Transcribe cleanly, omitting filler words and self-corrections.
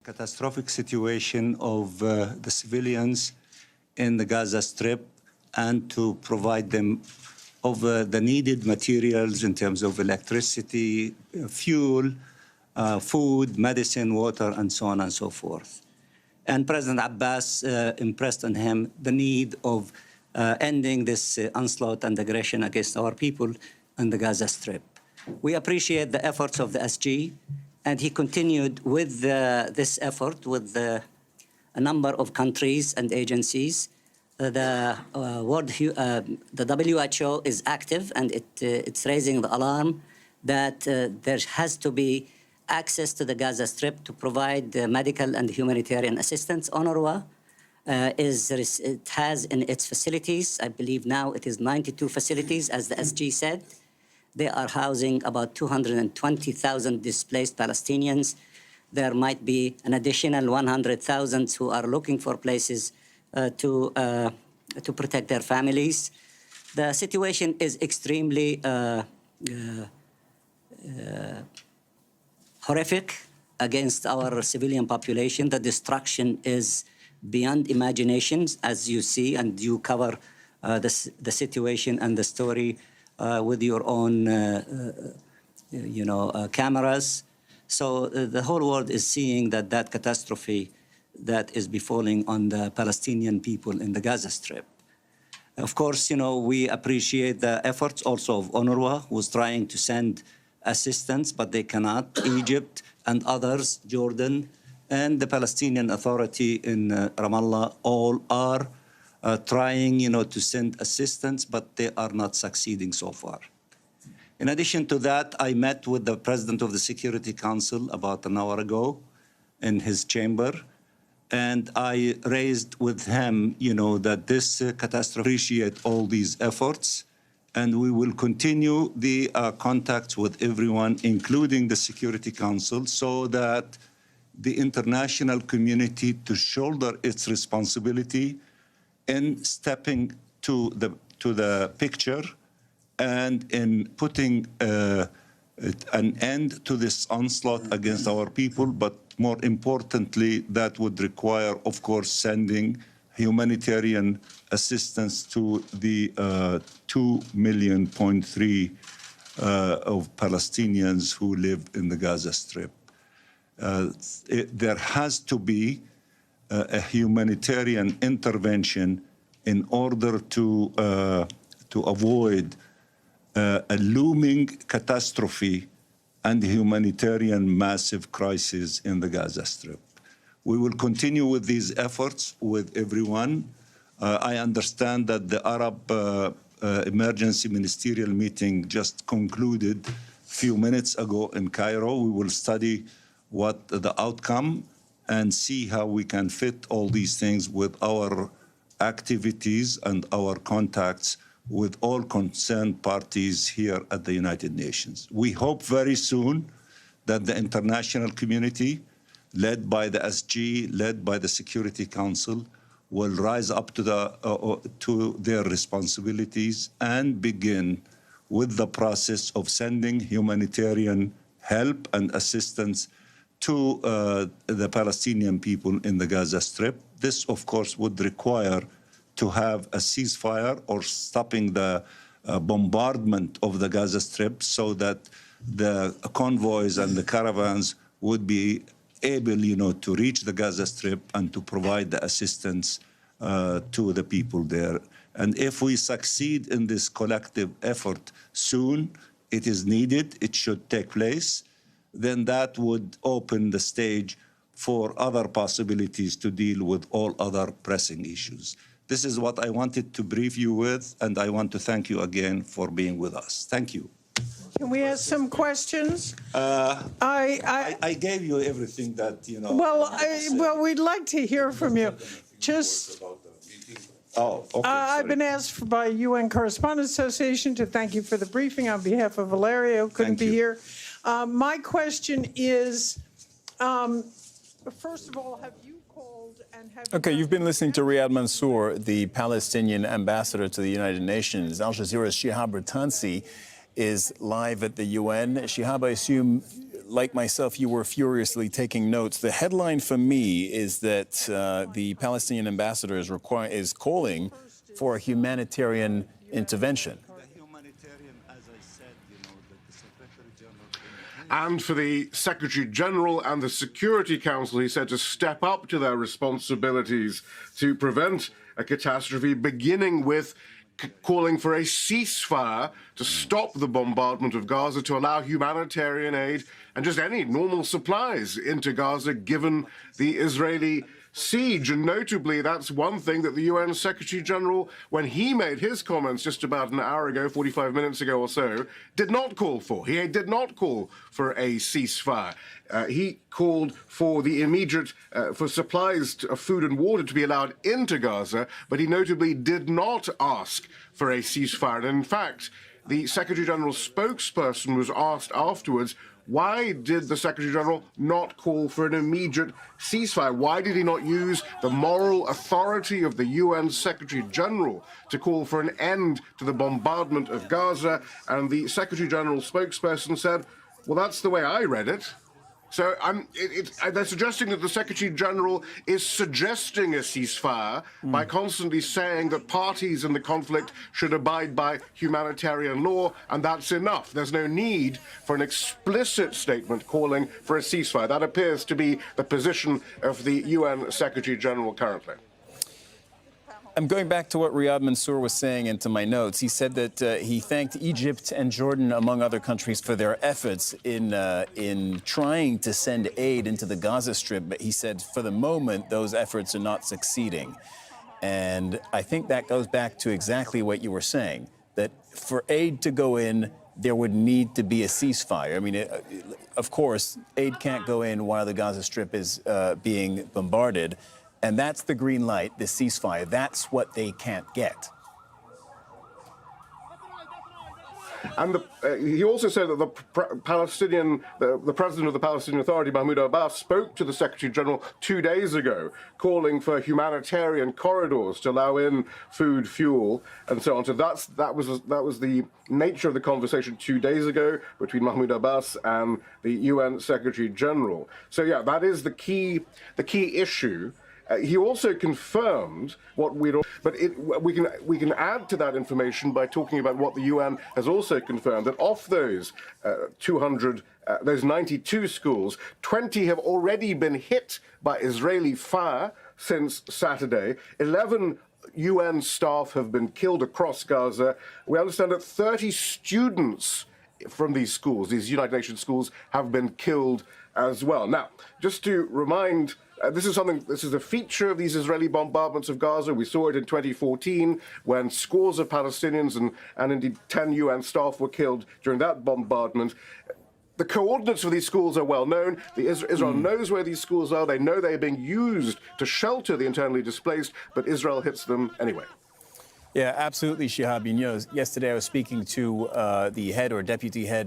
catastrophic situation of the civilians in the Gaza Strip and to provide them of the needed materials in terms of electricity, fuel, food, medicine, water, and so on and so forth. And President Abbas impressed on him the need of ending this onslaught and aggression against our people in the Gaza Strip. We appreciate the efforts of the SG, and he continued with this effort with a number of countries and agencies. The WHO is active, and it's raising the alarm that there has to be access to the Gaza Strip to provide medical and humanitarian assistance. UNRWA it has in its facilities, I believe now it is 92 facilities, as the SG said. They are housing about 220,000 displaced Palestinians. There might be an additional 100,000 who are looking for places to protect their families. The situation is extremely horrific against our civilian population. The destruction is beyond imagination, as you see, and you cover the situation and the story with your own, cameras. So the whole world is seeing that catastrophe that is befalling on the Palestinian people in the Gaza Strip. Of course, we appreciate the efforts also of UNRWA, who's trying to send assistance, but they cannot. Egypt and others, Jordan, and the Palestinian Authority in Ramallah, all are trying, to send assistance, but they are not succeeding so far. In addition to that, I met with the President of the Security Council about an hour ago in his chamber, and I raised with him, that this catastrophe appreciate all these efforts, and we will continue the contacts with everyone, including the Security Council, so that the international community to shoulder its responsibility in stepping to the picture and in putting an end to this onslaught against our people. But more importantly, that would require, of course, sending humanitarian assistance to the 2.3 million of Palestinians who live in the Gaza Strip. There has to be a humanitarian intervention in order to avoid a looming catastrophe and humanitarian massive crisis in the Gaza Strip. We will continue with these efforts with everyone. I understand that the Arab Emergency Ministerial Meeting just concluded a few minutes ago in Cairo. We will study what the outcome and see how we can fit all these things with our activities and our contacts with all concerned parties here at the United Nations. We hope very soon that the international community, led by the SG, led by the Security Council, will rise up to their responsibilities and begin with the process of sending humanitarian help and assistance to the Palestinian people in the Gaza Strip. This, of course, would require to have a ceasefire or stopping the bombardment of the Gaza Strip so that the convoys and the caravans would be able, to reach the Gaza Strip and to provide the assistance to the people there. And if we succeed in this collective effort soon, it is needed, it should take place, then that would open the stage for other possibilities to deal with all other pressing issues. This is what I wanted to brief you with, and I want to thank you again for being with us. Thank you. Can we ask some questions? I gave you everything that, Well, we'd like to hear from you. Just, okay, I've been asked by UN Correspondents Association to thank you for the briefing on behalf of Valeria, who couldn't be here. My question is, first of all, have you called and have Okay, you've been listening to Riyad Mansour, the Palestinian ambassador to the United Nations. Al Jazeera's Shihab Ratansi is live at the UN. Shihab, I assume like myself, you were furiously taking notes. The headline for me is that the Palestinian ambassador is calling for a humanitarian intervention. And for the Secretary General and the Security Council, he said, to step up to their responsibilities to prevent a catastrophe, beginning with calling for a ceasefire to stop the bombardment of Gaza, to allow humanitarian aid and just any normal supplies into Gaza, given the Israeli siege. And notably, that's one thing that the UN Secretary General, when he made his comments just about an hour ago, 45 minutes ago or so, did not call for. He did not call for a ceasefire. He called for the immediate, for supplies of food and water to be allowed into Gaza, but he notably did not ask for a ceasefire. And in fact, the Secretary General's spokesperson was asked afterwards, why did the Secretary General not call for an immediate ceasefire? Why did he not use the moral authority of the UN Secretary General to call for an end to the bombardment of Gaza? And the Secretary General's spokesperson said, well, that's the way I read it. So they're suggesting that the Secretary General is suggesting a ceasefire by constantly saying that parties in the conflict should abide by humanitarian law, and that's enough. There's no need for an explicit statement calling for a ceasefire. That appears to be the position of the UN Secretary General currently. I'm going back to what Riyad Mansour was saying into my notes. He said that he thanked Egypt and Jordan, among other countries, for their efforts in trying to send aid into the Gaza Strip. But he said, for the moment, those efforts are not succeeding. And I think that goes back to exactly what you were saying, that for aid to go in, there would need to be a ceasefire. I mean, of course, aid can't go in while the Gaza Strip is being bombarded. And that's the green light, the ceasefire. That's what they can't get. And he also said that the president of the Palestinian Authority, Mahmoud Abbas, spoke to the Secretary General 2 days ago, calling for humanitarian corridors to allow in food, fuel, and so on. So that was the nature of the conversation 2 days ago between Mahmoud Abbas and the UN Secretary General. So yeah, that is the key issue. He also confirmed what we can add to that information by talking about what the UN has also confirmed, that of those 92 schools, 20 have already been hit by Israeli fire since Saturday. 11 UN staff have been killed across Gaza. We understand that 30 students from these schools, these United Nations schools, have been killed as well. Now, just to remind, this is a feature of these Israeli bombardments of Gaza. We saw it in 2014 when scores of Palestinians and indeed 10 UN staff were killed during that bombardment. The coordinates for these schools are well known. Israel knows where these schools are. They know they're being used to shelter the internally displaced, but Israel hits them anyway. Yeah, absolutely, Shihab. Yesterday I was speaking to the head or deputy head